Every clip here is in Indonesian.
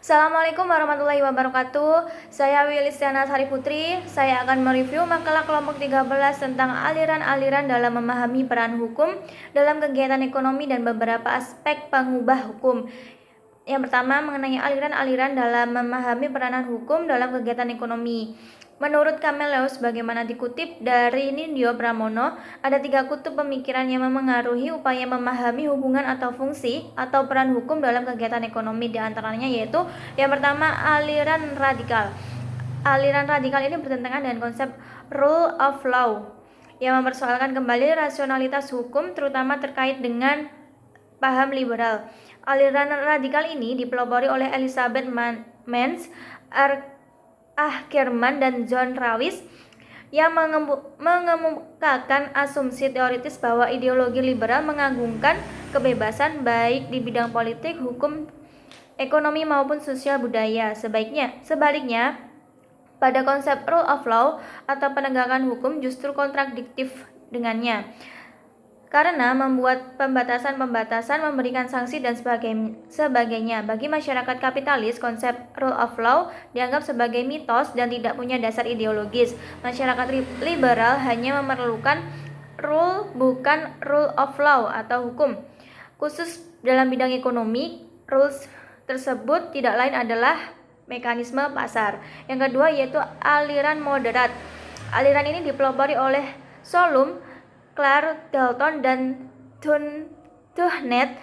Assalamualaikum warahmatullahi wabarakatuh. Saya Wilistiana Sari Putri. Saya akan mereview makalah kelompok 13 tentang aliran-aliran dalam memahami peran hukum dalam kegiatan ekonomi dan beberapa aspek pengubah hukum. Yang pertama, mengenai aliran-aliran dalam memahami peranan hukum dalam kegiatan ekonomi. Menurut Kameleus, bagaimana dikutip dari Nindyo Pramono, ada 3 kutub pemikiran yang memengaruhi upaya memahami hubungan atau fungsi atau peran hukum dalam kegiatan ekonomi. Di antaranya yaitu yang pertama, aliran radikal. Aliran radikal ini bertentangan dengan konsep rule of law yang mempersoalkan kembali rasionalitas hukum, terutama terkait dengan paham liberal. Aliran radikal ini dipelopori oleh Elizabeth Mans, Kerman, dan John Rawls yang mengemukakan asumsi teoritis bahwa ideologi liberal mengagungkan kebebasan baik di bidang politik, hukum, ekonomi maupun sosial budaya. Sebaliknya, pada konsep rule of law atau penegakan hukum justru kontradiktif dengannya, karena membuat pembatasan, memberikan sanksi dan sebagainya. Bagi masyarakat kapitalis, konsep rule of law dianggap sebagai mitos dan tidak punya dasar ideologis. Masyarakat liberal hanya memerlukan rule, bukan rule of law atau hukum. Khusus dalam bidang ekonomi, rules tersebut tidak lain adalah mekanisme pasar. Yang kedua yaitu aliran moderat. Aliran ini dipelopori oleh Solum, Clark, Dalton, dan Duhnet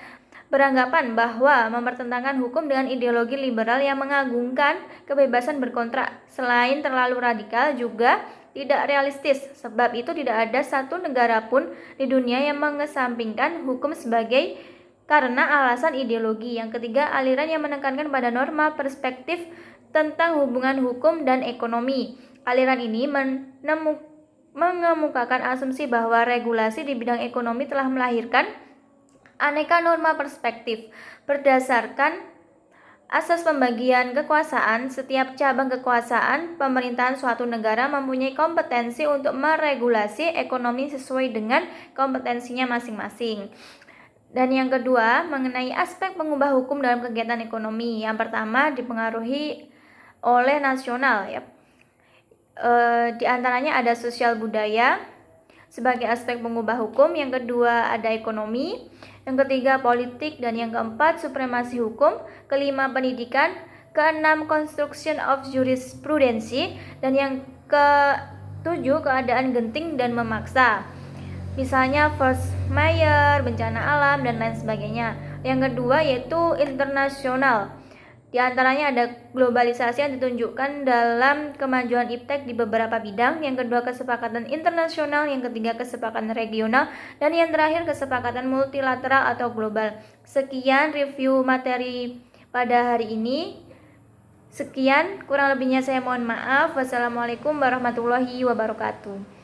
beranggapan bahwa mempertentangkan hukum dengan ideologi liberal yang mengagungkan kebebasan berkontrak. Selain terlalu radikal, juga tidak realistis. Sebab itu tidak ada satu negara pun di dunia yang mengesampingkan hukum sebagai karena alasan ideologi. Yang ketiga, aliran yang menekankan pada norma perspektif tentang hubungan hukum dan ekonomi. Aliran ini mengemukakan asumsi bahwa regulasi di bidang ekonomi telah melahirkan aneka norma perspektif. Berdasarkan asas pembagian kekuasaan, setiap cabang kekuasaan pemerintahan suatu negara mempunyai kompetensi untuk meregulasi ekonomi sesuai dengan kompetensinya masing-masing. Dan yang kedua, mengenai aspek pengubah hukum dalam kegiatan ekonomi. Yang pertama, dipengaruhi oleh nasional, ya. Di antaranya ada sosial budaya sebagai aspek pengubah hukum, yang kedua ada ekonomi, yang ketiga politik, dan yang keempat supremasi hukum, kelima pendidikan, keenam construction of jurisprudency, dan yang ketujuh keadaan genting dan memaksa. Misalnya force majeure, bencana alam, dan lain sebagainya. Yang kedua yaitu internasional. Di antaranya ada globalisasi yang ditunjukkan dalam kemajuan iptek di beberapa bidang. Yang kedua kesepakatan internasional, yang ketiga kesepakatan regional, dan yang terakhir kesepakatan multilateral atau global. Sekian review materi pada hari ini. Sekian, kurang lebihnya saya mohon maaf. Wassalamualaikum warahmatullahi wabarakatuh.